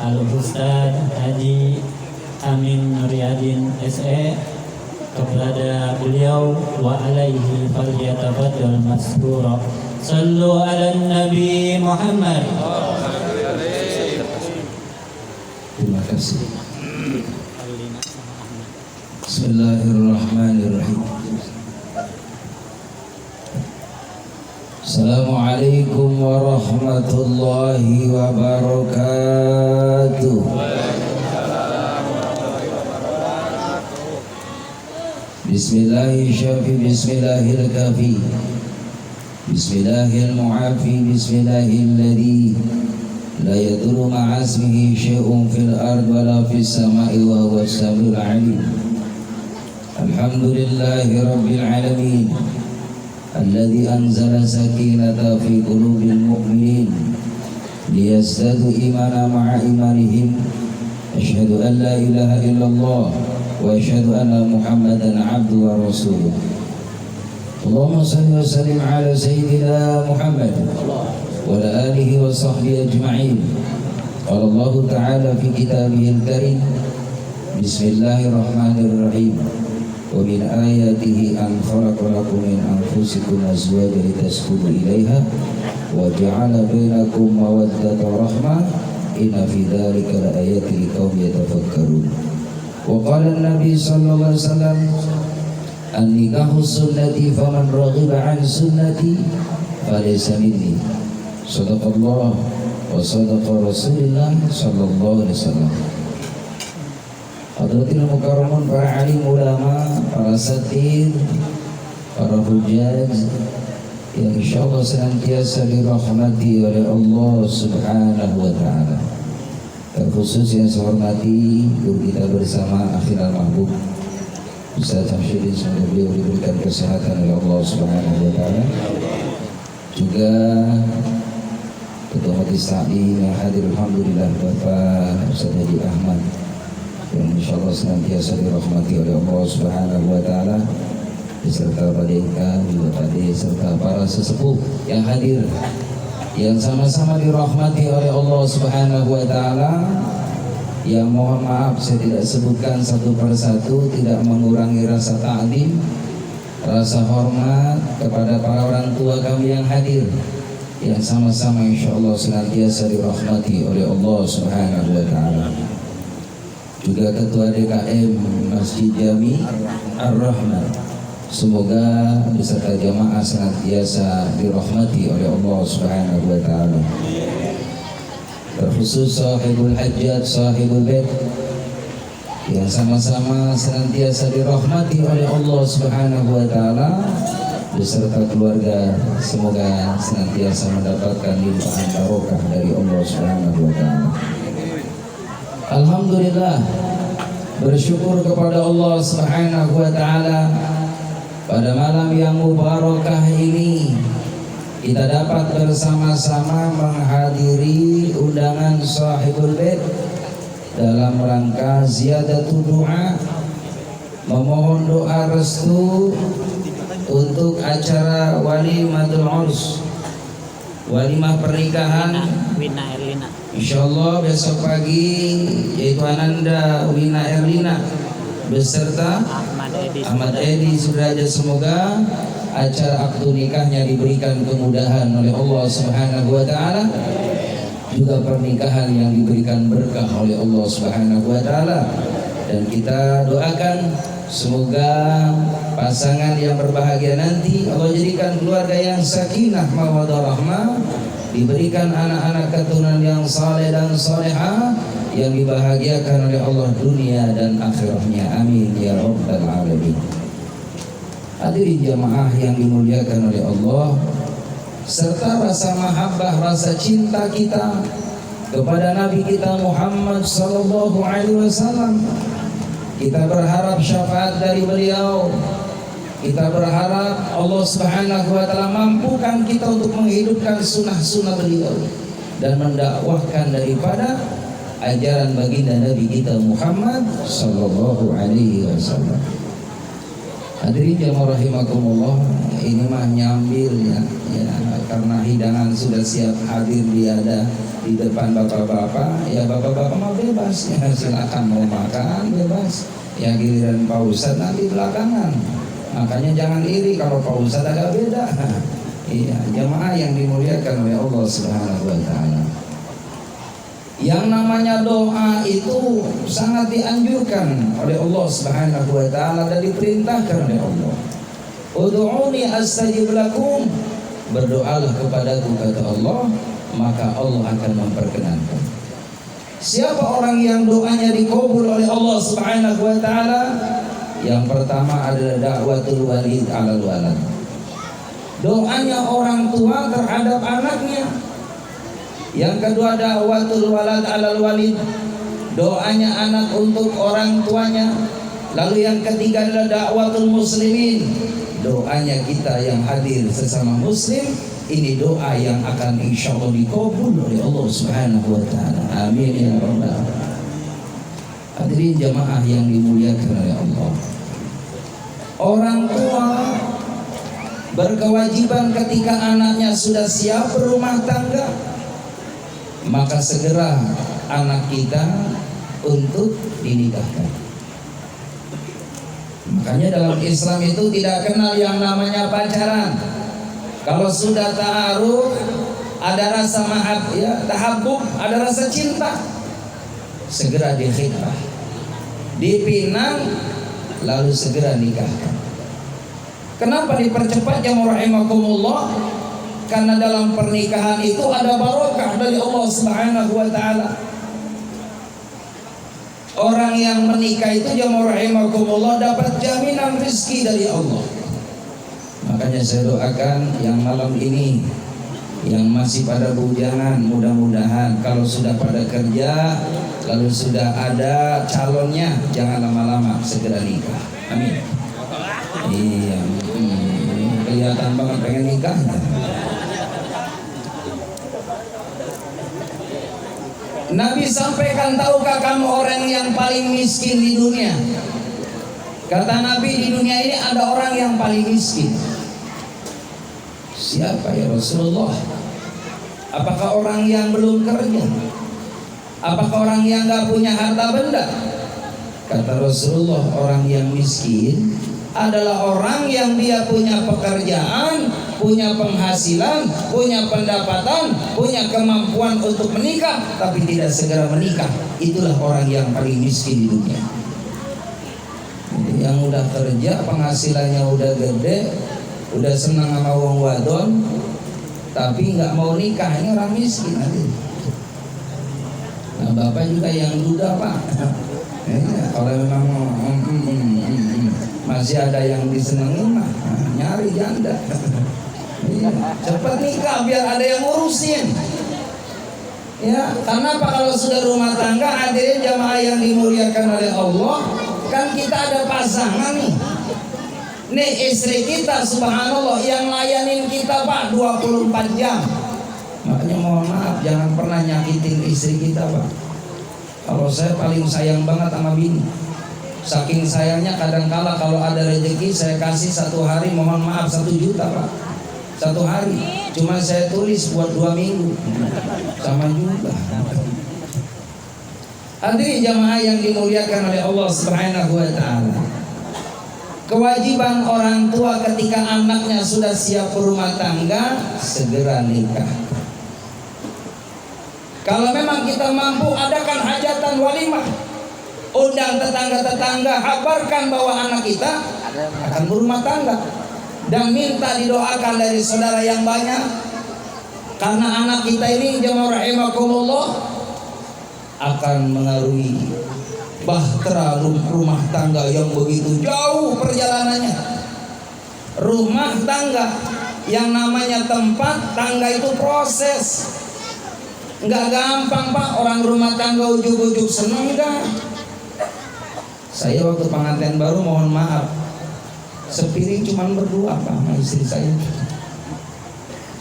Al-Ustaz Haji Amin Nuryadin SE kepada beliau wa alaihi falyatafaddal masrura. Sallu ala Nabi Muhammad. Terima kasih. Bismillahirrahmanirrahim. Assalamualaikum warahmatullahi wabarakatuh. Bismillahirrahmanirrahim. Bismillahirrahmanirrahim. Bismillahirrahmanirrahim. Bismillahilladzi la yadurru ma'a ismihi syai'un fil ardi wa la fis sama'i wa huwas samiul 'alim. Alhamdulillahi rabbil alamin. Alladzi anzala sakinata fi qulubil mu'minin liyazdadu imanan ma'a imanihim. Asyhadu an la ilaha illallah wa asyhadu anna Muhammadan 'abduhu wa rasuluh. Allahumma shalli wa sallim ala sayyidina Muhammad wa ala alihi wa sahbihi ajma'in. Qala Allah ta'ala fi kitabihil karim. Bismillahirrahmanirrahim. Wa min ayatihi an khalaqa lakum min anfusikum azwajan litaskunu ilaiha wa ja'ala bainakum mawaddatan wa rahmah. Inna fi dzalika laayatin liqaumin yatafakkarun. Wa qala an-nabi sallallahu alaihi wasallam an-nikahu sunnati faman raghiba an sunnati falaysa minni. Shadaqallah wa sadaqa Rasulullah sallallahu alaihi wasallam. Hadratil mukarramun, para alim ulama, para satir, para hujaj yang insyaallah senantiasa dirahmati oleh Allah Subhanahu wa taala. Terkhusus yang saya hormati guru kita bersama Akhil Al-Mahbub Ustaz Syamsuddin, semoga beliau diberikan kesehatan oleh Allah Subhanahu wa taala. Juga Ketua Majelis Ta'lim yang hadir, alhamdulillah, Bapak Ustaz Haji Ahmad yang insyaallah senantiasa dirahmati oleh Allah Subhanahu wa taala, beserta Badeka, serta para sesepuh yang hadir, yang sama-sama dirahmati oleh Allah Subhanahu wa taala. Yang mohon maaf saya tidak sebutkan satu persatu, tidak mengurangi rasa ta'zim, rasa hormat kepada para orang tua kami yang hadir, yang sama-sama insyaallah senantiasa dirahmati oleh Allah Subhanahu wa taala. Juga Ketua DKM Masjid Jami Ar-Rahman, semoga beserta jamaah senantiasa dirahmati oleh Allah Subhanahu wa taala. Terkhusus sahibul hajat, sahibul bait yang sama-sama senantiasa dirahmati oleh Allah Subhanahu wa taala beserta keluarga, semoga senantiasa mendapatkan limpahan barokah dari Allah Subhanahu wa taala. Alhamdulillah, bersyukur kepada Allah Subhanahu wa taala, pada malam yang mubarakah ini kita dapat bersama-sama menghadiri undangan sahibul bait dalam rangka ziyadatul doa, memohon doa restu untuk acara walimatul urs, walimah pernikahan Wina Erlina. insyaallah besok pagi, yaitu Ananda Wina Erlina beserta Ahmad Edi Sudrajat. Semoga acara akad nikahnya diberikan kemudahan oleh Allah Subhanahu wa taala, juga pernikahan yang diberikan berkah oleh Allah Subhanahu wa taala. Dan kita doakan semoga pasangan yang berbahagia nanti Allah jadikan keluarga yang sakinah mawaddah rahmah, diberikan anak-anak keturunan yang saleh dan salehah, yang dibahagiakan oleh Allah dunia dan akhirahnya. Amin ya rabbal alamin. Hadirin jamaah yang dimuliakan oleh Allah, serta rasa mahabbah, rasa cinta kita kepada Nabi kita Muhammad sallallahu alaihi wasallam, kita berharap syafaat dari beliau. Kita berharap Allah Subhanahu wa taala mampukan kita untuk menghidupkan sunnah-sunnah beliau dan mendakwahkan daripada ajaran baginda Nabi kita Muhammad sallallahu alaihi wasallam. Hadirin jamaah rahimakumullah, ini mah nyambil ya, karena hidangan sudah siap hadir ada di depan bapak-bapak, ya bapak-bapak mah bebas ya, silakan mau makan bebas. Ya giliran Pak Ustadz nanti belakangan. Makanya jangan iri kalau Pak Ustadz agak beda. Iya, jamaah yang dimuliakan oleh Allah Subhanahu wa taala. Yang namanya doa itu sangat dianjurkan oleh Allah Subhanahu wa taala dan diperintahkan oleh Allah. Ud'uni astajib lakum. Berdoalah kepadaku kata Allah, maka Allah akan memperkenankan. Siapa orang yang doanya dikabul oleh Allah Subhanahu wa taala? Yang pertama adalah da'watul walid 'alal walad. Doanya orang tua terhadap anaknya. Yang kedua da'watul walad 'alal walid, doanya anak untuk orang tuanya. Lalu yang ketiga adalah da'watul muslimin, doanya kita yang hadir sesama muslim. Ini doa yang akan insya Allah dikabul oleh Allah Subhanahu wa taala. Amin ya rabbal alamin. Hadirin jamaah yang dimuliakan oleh Allah. Orang tua berkewajiban ketika anaknya sudah siap berumah tangga, maka segera anak kita untuk dinikahkan. Makanya dalam Islam itu tidak kenal yang namanya pacaran. Kalau sudah ta'aruf, ada rasa tahabbub, ada rasa cinta, segera dikhitbah, dipinang, lalu segera nikahkan. Kenapa dipercepat jamaah rahimakumullah? Karena dalam pernikahan itu ada barokah dari Allah Subhanahu wa taala. Orang yang menikah itu jamaah rahimakumullah dapat jaminan rezeki dari Allah. Makanya saya doakan yang malam ini yang masih pada bujangan, mudah-mudahan kalau sudah pada kerja lalu sudah ada calonnya, jangan lama-lama, segera nikah. Amin. Iya, kelihatan banget pengen nikah. Nabi sampaikan, tahukah kamu orang yang paling miskin di dunia? Kata Nabi, di dunia ini ada orang yang paling miskin. Siapa ya Rasulullah? Apakah orang yang belum kerja? Apakah orang yang gak punya harta benda? Kata Rasulullah, orang yang miskin adalah orang yang dia punya pekerjaan, punya penghasilan, punya pendapatan, punya kemampuan untuk menikah, tapi tidak segera menikah. Itulah orang yang paling miskin di dunia. Yang udah kerja, penghasilannya udah gede, udah senang sama wong wadon, tapi nggak mau nikah, ini orang miskin. Nah, bapak juga yang duda pak. Kalau memang masih ada yang disenengin mah nyari janda. Cepat nikah biar ada yang ngurusin. Ya, karena apa? Kalau sudah rumah tangga, hadirin jamaah yang dimuliakan oleh Allah, kan kita ada pasangan nih. Nih istri kita subhanallah yang layanin kita pak 24 jam. Makanya mohon maaf, jangan pernah nyakitin istri kita pak. Kalau saya paling sayang banget sama bini. Saking sayangnya kadang-kala kalau ada rezeki saya kasih 1 hari, mohon maaf 1 juta pak. 1 hari. Cuma saya tulis buat 2 minggu. Sama juga. Hadirin jamaah yang dimuliakan oleh Allah Subhanahu wa taala. Kewajiban orang tua ketika anaknya sudah siap berumah tangga, segera nikah. Kalau memang kita mampu, adakan hajatan walimah, undang tetangga-tetangga, kabarkan bahwa anak kita akan berumah tangga, dan minta didoakan dari saudara yang banyak. Karena anak kita ini jamaah rahimakumullah akan mengaruhi bahtera rumah tangga yang begitu jauh perjalanannya. Rumah tangga yang namanya tempat tangga itu proses. Enggak gampang pak, orang rumah tangga ujuk-ujuk seneng enggak. Saya waktu pengantin baru, mohon maaf, sepiring cuman berdua pak sama istri saya.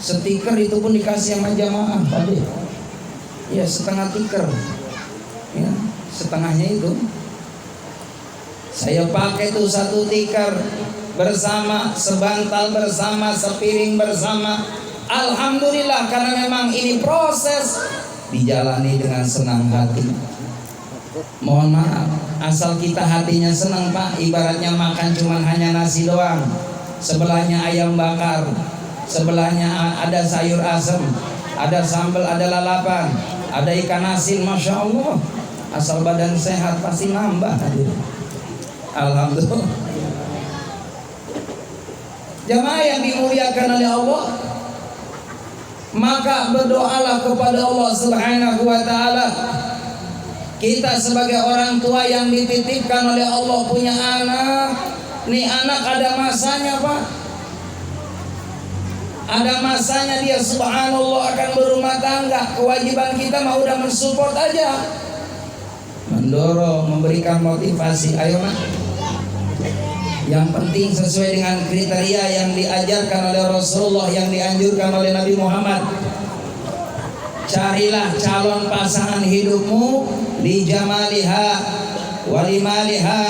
Stiker itu pun dikasih sama jamaah pak. Ya setengah stiker, ya setengahnya itu saya pakai tuh 1 tikar. bersama, sebantal bersama, sepiring bersama. Alhamdulillah, karena memang ini proses dijalani dengan senang hati. Mohon maaf, asal kita hatinya senang Pak, ibaratnya makan cuman hanya nasi doang, sebelahnya ayam bakar, sebelahnya ada sayur asem, ada sambal, ada lalapan, ada ikan asin, Masya Allah. Asal badan sehat pasti nambah. Alhamdulillah. Jamaah yang dimuliakan oleh Allah, maka berdoalah kepada Allah Subhanahu wa ta'ala. Kita sebagai orang tua yang dititipkan oleh Allah punya anak, nih anak ada masanya Pak, ada masanya dia subhanallah akan berumah tangga. Kewajiban kita mah udah mensupport aja, mendorong, memberikan motivasi. Ayo Mak, yang penting sesuai dengan kriteria yang diajarkan oleh Rasulullah, yang dianjurkan oleh Nabi Muhammad. Carilah calon pasangan hidupmu li jamaliha walimaliha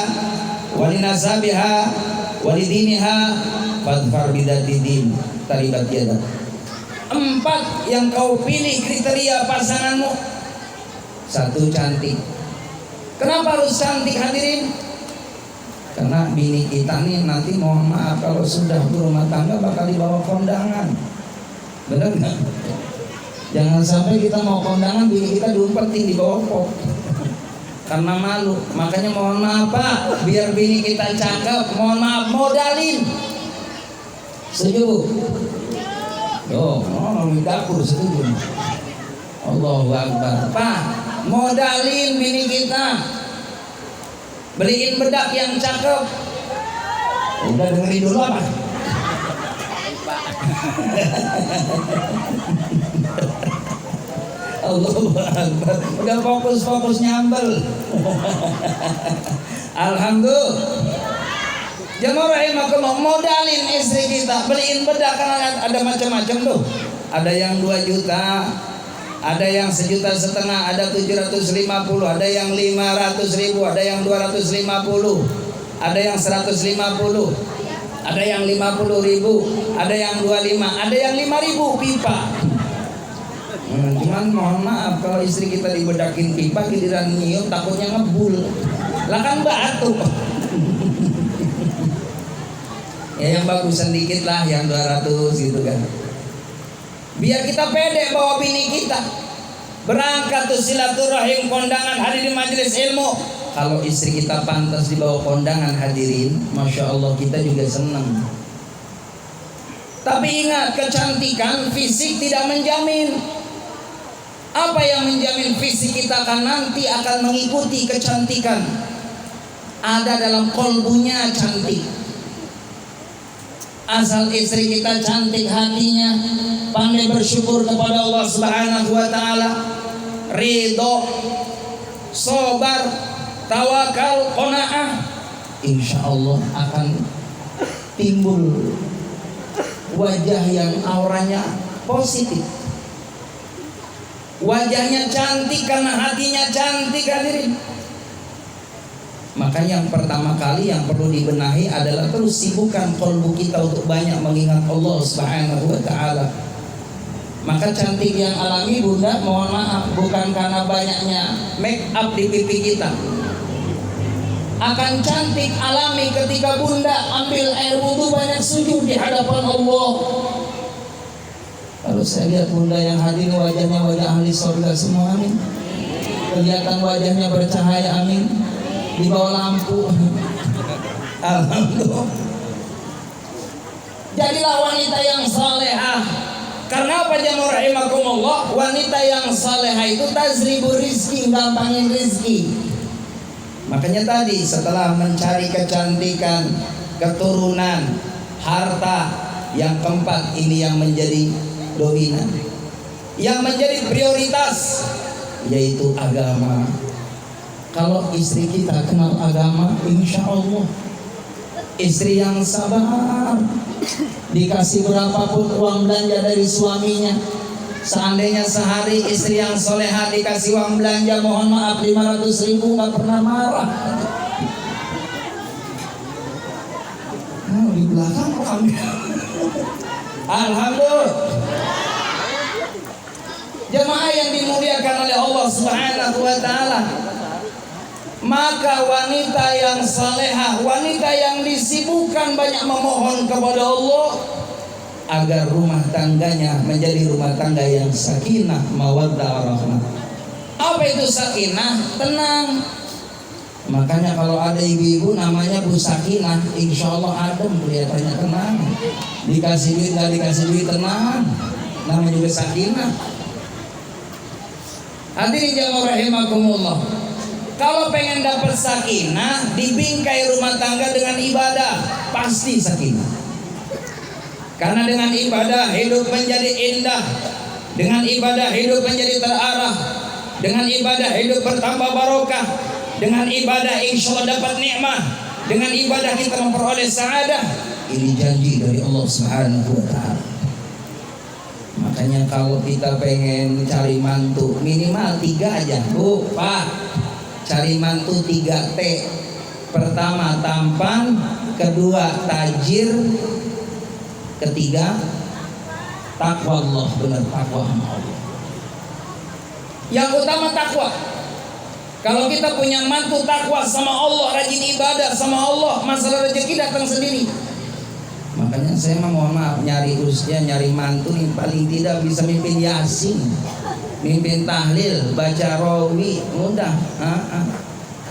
walinasabiha walidiniha fadfar bidatidin taribat yadak. 4 yang kau pilih kriteria pasanganmu. 1, cantik. Kenapa harus cantik hadirin? Karena bini kita nih nanti mohon maaf kalau sudah berumah tangga bakal dibawa kondangan. Bener nggak? Jangan sampai kita mau kondangan bini kita diumpetin di bawah pop karena malu. Makanya mohon maaf Pak, biar bini kita cakep, mohon maaf modalin. Setuju Bu? Oh, di dapur setuju. Allahu Akbar. Pak, modalin bini kita, beliin bedak yang cakep. Udah dengerin dulu apa? Allahu Akbar. Udah fokus nyambel. Alhamdulillah. Jamaah rahimakumullah, modalin istri kita, beliin bedak, karena ada macam-macam tuh. Ada yang 2 juta, ada yang 1,5 juta, ada 750, ada yang 500.000, ada yang 250, ada yang 150, ada yang 50.000, ada yang 25, ada yang 5.000 pipa. Cuman mohon maaf kalau istri kita dibedakin pipa, giliran nyium takutnya ngebul. Lah kan batu. Ya yang bagusan dikit lah, yang 200 gitu kan. Biar kita pede bawa bini kita. Berangkat tuh silaturahim, kondangan, hadir di majelis ilmu. Kalau istri kita pantas dibawa kondangan hadirin, Masya Allah kita juga senang. Tapi ingat, kecantikan fisik tidak menjamin. Apa yang menjamin fisik kita akan nanti akan mengikuti kecantikan? Ada dalam kolbunya cantik. Asal istri kita cantik hatinya, pandai bersyukur kepada Allah Subhanahu wa ta'ala, ridho, sabar, tawakal, qanaah, insya Allah akan timbul wajah yang auranya positif. Wajahnya cantik karena hatinya cantik hadirin. Maka yang pertama kali yang perlu dibenahi adalah terus sibukkan kolbu kita untuk banyak mengingat Allah Subhanahu wa ta'ala. Maka cantik yang alami Bunda, mohon maaf, bukan karena banyaknya make up di pipi kita. Akan cantik alami ketika Bunda ambil air wudhu banyak sujud di hadapan Allah. Kalau saya lihat Bunda yang hadir wajahnya wajah ahli surga semua, amin. Kelihatan wajahnya bercahaya, amin. Di bawah lampu. Alhamdulillah. Jadilah wanita yang salehah. Karena apa jamaah rahimakumullah? Wanita yang salehah itu tazribu rizki, gampangin rizki. Makanya tadi setelah mencari kecantikan, keturunan, harta, yang keempat ini yang menjadi dominan, yang menjadi prioritas, yaitu agama. Kalau istri kita kenal agama, insya Allah istri yang sabar, dikasih berapapun uang belanja dari suaminya. Seandainya sehari istri yang soleha dikasih uang belanja, mohon maaf 500.000, nggak pernah marah. di belakang rame. Alhamdulillah. Jemaah yang dimuliakan oleh Allah Subhanahu wa taala. Maka wanita yang salehah, wanita yang disibukkan banyak memohon kepada Allah agar rumah tangganya menjadi rumah tangga yang sakinah, mawaddah, warahmah. Apa itu sakinah? Tenang. Makanya kalau ada ibu-ibu namanya Bu Sakinah, insya Allah adem, kelihatannya tenang. Dikasih duit nggak dikasih duit tenang, namanya juga sakinah. Hadirin jamaah rahimakumullah. Kalau pengen dapat sakinah, dibingkai rumah tangga dengan ibadah, pasti sakinah. Karena dengan ibadah hidup menjadi indah, dengan ibadah hidup menjadi terarah, dengan ibadah hidup bertambah barokah, dengan ibadah insya Allah dapat nikmat, dengan ibadah kita memperoleh sa'adah. Ini janji dari Allah Subhanahu wa ta'ala. Makanya kalau kita pengen cari mantu minimal 3 aja, Bu, Pak. Cari mantu 3T. Pertama tampan, kedua tajir, ketiga takwa Allah, benar takwa Allah. Yang utama takwa. Kalau kita punya mantu takwa sama Allah, rajin ibadah sama Allah, masalah rezeki datang sendiri. Makanya saya mohon maaf, nyari mantu nih paling tidak bisa mimpin Yasin, mimpin tahlil, baca rawi, mudah.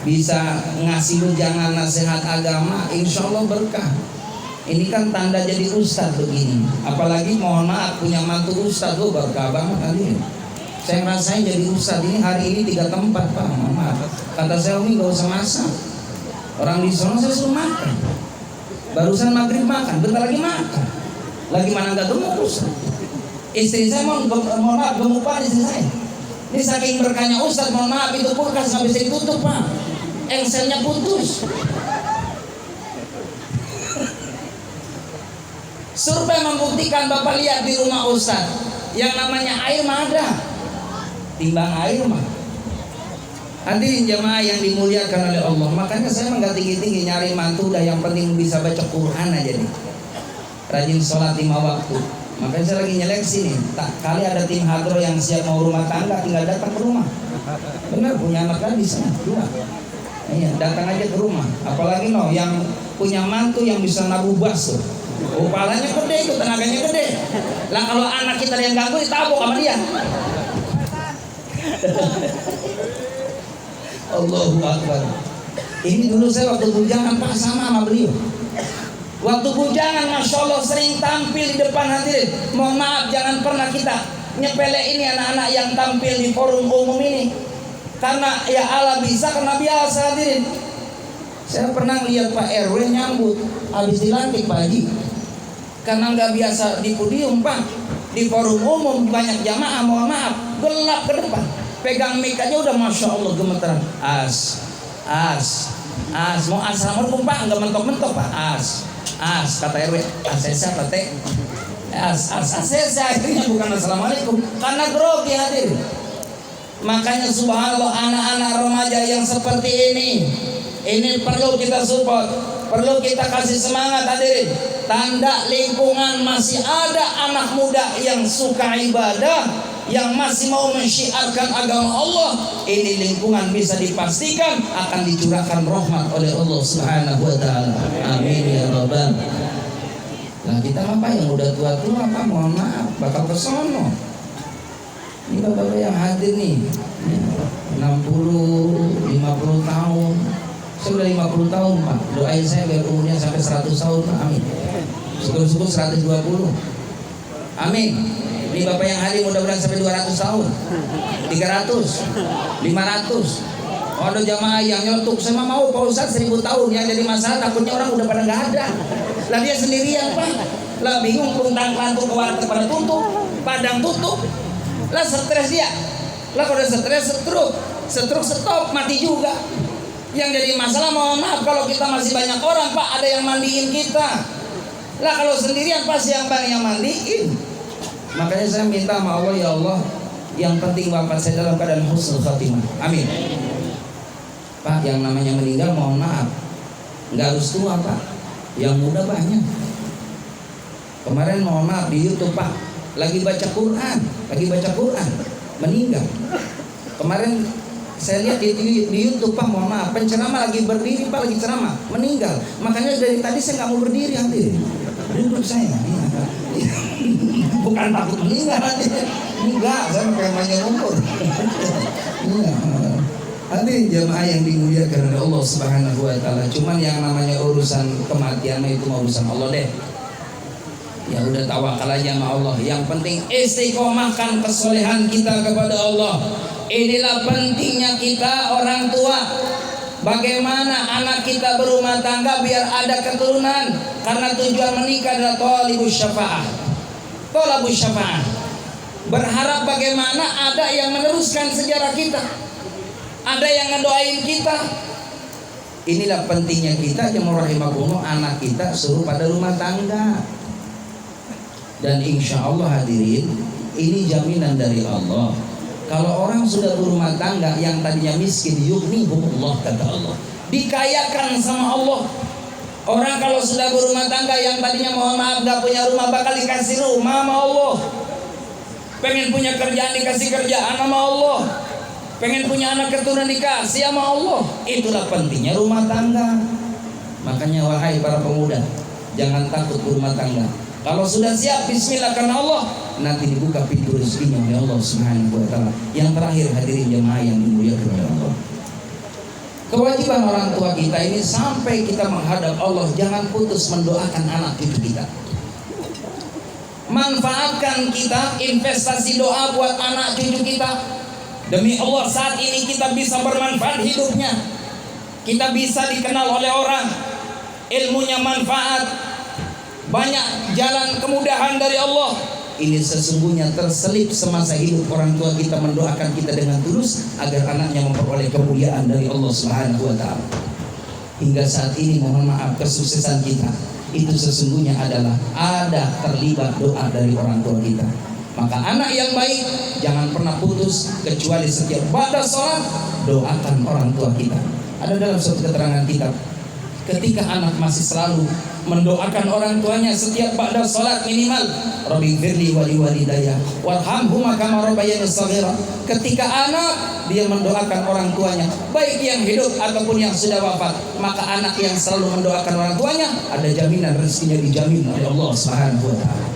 Bisa ngasih ujangan nasihat agama, insya Allah berkah. Ini kan tanda jadi ustadz begini. Apalagi mohon maaf punya mantu ustadz, berkah banget kali. Saya ngerasain jadi ustadz ini hari ini 3 tempat, Pak. Mohon maaf. Kata saya, Umi gak usah masak. Orang di sana saya suruh makan. Barusan maghrib makan, bentar lagi makan. Lagi mana nggak gemuk Ustaz. Istri saya mohon maaf gemukan istri saya. Ini saking berkahnya Ustaz, mohon maaf itu kulkas nggak bisa ditutup, Pak. Engselnya putus. Survei membuktikan, Bapak lihat di rumah Ustaz, yang namanya air mah ada, timbang air mah. Hadirin jamaah yang dimuliakan oleh Allah. Makanya saya nggak tinggi-tinggi nyari mantu, dah yang penting bisa baca Quran aja nih. Rajin sholat 5 waktu. Makanya saya lagi nyeleksi nih. Kali ada tim hadro yang siap mau rumah tangga, tinggal datang ke rumah. Benar, punya anak kan di sana 2. Iya, datang aja ke rumah. Apalagi yang punya mantu yang bisa nabuh bakso. Kepalanya gede, itu tenaganya gede. Lah kalau anak kita yang ganggu ditabok sama dia. Allahu Akbar. Ini dulu saya waktu bujangan Pak sama beliau. Waktu bujangan Masya Allah sering tampil di depan hadirin. Mohon maaf jangan pernah kita nyepele ini anak-anak yang tampil di forum umum ini. Karena ya Allah bisa, karena biasa hadirin. Saya pernah lihat Pak RW nyambut habis dilantik Pak Haji. Karena nggak biasa di podium Pak, di forum umum banyak jamaah, mohon maaf gelap ke depan. Pegang mic aja udah Masya Allah gemeteran. As mau assalamualaikum Pak, nggak mentok-mentok Pak. As kata RW, asesa Pak asesa akhirnya bukan assalamualaikum karena grogi hadir. Makanya subhanallah anak-anak remaja yang seperti ini perlu kita support, perlu kita kasih semangat hadirin. Tanda lingkungan masih ada anak muda yang suka ibadah, yang masih mau mensyiarkan agama Allah, ini lingkungan bisa dipastikan akan dicurahkan rahmat oleh Allah Subhanahu wa taala. Amin ya rabbal. Nah, kita apa yang udah tua-tua apa mohon maaf bakal kesono. Ini bapak-bapak yang hadir nih 60, 50 tahun. Saya udah 50 tahun Pak. Doain saya biar umurnya sampai 100 tahun Pak. Amin. Syukur-syukur 120. Amin. Ini bapak yang hadir mudah-mudahan sampai 200 tahun, 300, 500. Oh, ada jamaah yang nyeletuk, saya mau Pak Ustadz 1000 tahun. Yang jadi masalah takutnya orang udah pada nggak ada. Lah dia sendirian Pak. Lah bingung kuntang kantuk ke warteg pada tutup, padang tutup. Lah stres dia. Lah kalau udah stres stroke stop mati juga. Yang jadi masalah mohon maaf kalau kita masih banyak orang Pak, ada yang mandiin kita. Lah kalau sendirian pasti yang mandiin. Makanya saya minta sama Allah, ya Allah, yang penting wafat saya dalam keadaan husnul khatimah. Amin. Pak, yang namanya meninggal mohon maaf, nggak harus tua Pak. Yang muda banyak. Kemarin mohon maaf di YouTube Pak, lagi baca Quran, meninggal. Kemarin saya lihat di YouTube Pak, mohon maaf, penceramah lagi berdiri Pak, lagi ceramah, meninggal. Makanya dari tadi saya nggak mau berdiri, hadir duduk saya. Bukan takut meninggal, enggak, saya kayak banyak umur. Hadirin jamaah yang dimuliakan oleh Allah Subhanahu wa taala. Cuman yang namanya urusan kematian itu urusan Allah deh. Ya udah tawakal aja sama Allah. Yang penting istiqomahkan kesolehan kita kepada Allah. Inilah pentingnya kita orang tua. Bagaimana anak kita berumah tangga biar ada keturunan. Karena tujuan menikah adalah thalibus syafa'ah. Thalabus syafa'ah. Berharap bagaimana ada yang meneruskan sejarah kita. Ada yang ngedoain kita. Inilah pentingnya kita yang merahimakumullah, anak kita suruh pada rumah tangga. Dan insya Allah hadirin, ini jaminan dari Allah. Kalau orang sudah berumah tangga yang tadinya miskin, yughnihumullah, kata Allah, dikayakan sama Allah. Orang kalau sudah berumah tangga yang tadinya mohon maaf gak punya rumah, bakal dikasih rumah sama Allah. Pengen punya kerjaan dikasih kerjaan sama Allah. Pengen punya anak keturunan dikasih sama Allah. Itulah pentingnya rumah tangga. Makanya wahai para pemuda, jangan takut berumah tangga. Kalau sudah siap, bismillah karena Allah, nanti dibuka pintu rezekinya oleh Allah Subhanahu wa taala. Yang terakhir hadirin jemaah yang dimuliakan oleh Allah. Kewajiban orang tua kita ini sampai kita menghadap Allah, jangan putus mendoakan anak cucu kita. Manfaatkan kita investasi doa buat anak cucu kita. Demi Allah saat ini kita bisa bermanfaat hidupnya. Kita bisa dikenal oleh orang. Ilmunya manfaat. Banyak jalan kemudahan dari Allah. Ini sesungguhnya terselip semasa hidup orang tua kita mendoakan kita dengan tulus agar anaknya memperoleh kemuliaan dari Allah Subhanahu wa taala. Hingga saat ini mohon maaf kesuksesan kita itu sesungguhnya adalah ada terlibat doa dari orang tua kita. Maka anak yang baik jangan pernah putus kecuali setiap pada sholat doakan orang tua kita. Ada dalam suatu keterangan kitab, ketika anak masih selalu mendoakan orang tuanya setiap pada sholat minimal, Rabbighfirli wa liwalidayya warhamhuma kama rabbayani shaghira. Ketika anak dia mendoakan orang tuanya, baik yang hidup ataupun yang sudah wafat, maka anak yang selalu mendoakan orang tuanya ada jaminan rezekinya dijamin oleh Allah Subhanahu wa taala.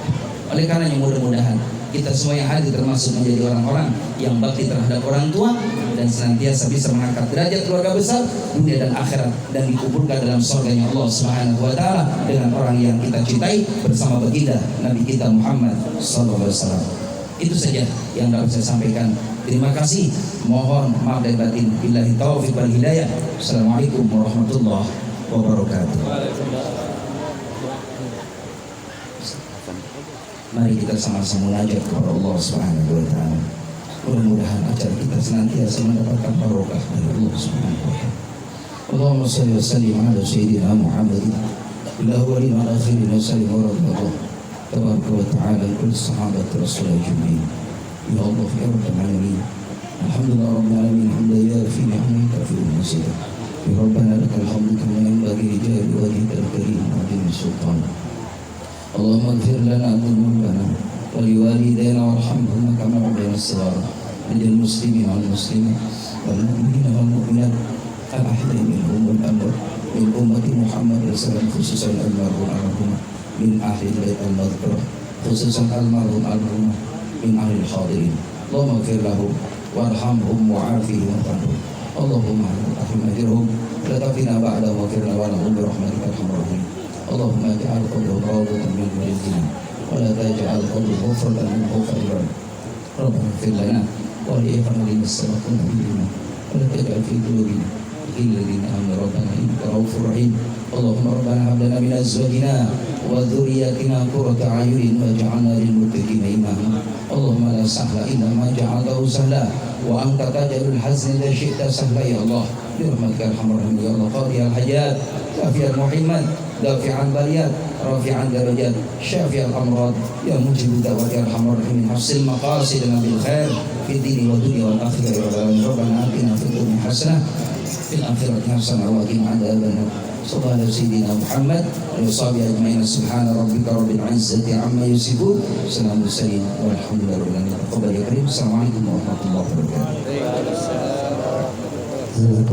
Oleh karenanya mudah-mudahan kita semua yang hadir termasuk menjadi orang-orang yang bakti terhadap orang tua dan senantiasa bisa mengangkat derajat keluarga besar dunia dan akhirat dan dikumpulkan dalam surganya Allah Subhanahu wa taala dengan orang yang kita cintai bersama baginda Nabi kita Muhammad sallallahu alaihi wasallam. Itu saja yang dapat saya sampaikan. Terima kasih. Mohon maaf dan batin. Billahi taufiq wal hidayah. Assalamualaikum warahmatullahi wabarakatuh. Mari kita sama-sama munajat kepada Allah Subhanahu wa taala. Mudah-mudahan acara kita senantiasa mendapatkan barokah dari Allah Subhanahu wa taala. Allahumma shalli wa sallim ala sayyidina Muhammadin bil awwalin wal akhirin wa sallim wa radiyallahu tabaraka wa ta'ala kulli sahabati rasulillah ajma'in. Ya Allah ya rabbal alamin. Alhamdulillah rabbil alamin hamdan yafi ni'maka fi al-masjid. Ya rabbana lakal hamdu kama yanbaghi li jalali wajhikal karim wa 'azimi sultanik. Allahumma ighfir lana dhunubana wa liwalidayna warhamhuma kama rabbayana shighara. Lil muslimina wal muslimat wal mu'minina wal mu'minat al ahya'i minhum wal amwat min ummati Muhammad sallallahu khususan almarhum min ahli bait al-madhkurah khususan almarhum min ahli al-hadirin. Allahumma ighfir lahum warhamhum wa'afihim warhamhum. Allahumma arham ajrahum la tafina ba'da wa ighfir lahum bi rahmatika arhamar rahimin. Allahumma ij'al qabrahum rawdatan min riyadina wa la taj'al qabrahum hufratan min hufril nar. Rabbana ighfir lana wa li ikhwanina as-sabaqina bil iman wa la taj'al fi qulubina ghillan lil amanu rabbana innaka ra'ufur rahim. Allahumma rabbana hab lana min azwajina wa dhurriyyatina qurrata a'yunin waj'alna lil muttaqina imama. Allahumma la sahla illa ma ja'altahu sahla wa anta taj'alul hazna idza syi'ta sahla ya Allah. Bi rahmatika arhamar rahimin ya Allah. Qadi al-hajat kafiyal muhimmat dafi'an baliyat rafi'an darajat syafi'al amrad ya mujib da'wat ya arhamar rahimin. Hasil maqasidana bil khair fid dini wa dunya wal akhirah. Rabbana atina fid dunya hasanah fil akhirati hasanah wa qina adzabannar. Sallallahu sayyidina Muhammad wa sahbihi ajma'in. Subhana rabbika rabbil izzati amma yasifun. Salamun mursalin walhamdulillahi rabbil alamin. Assalamualaikum warahmatullahi wabarakatuh.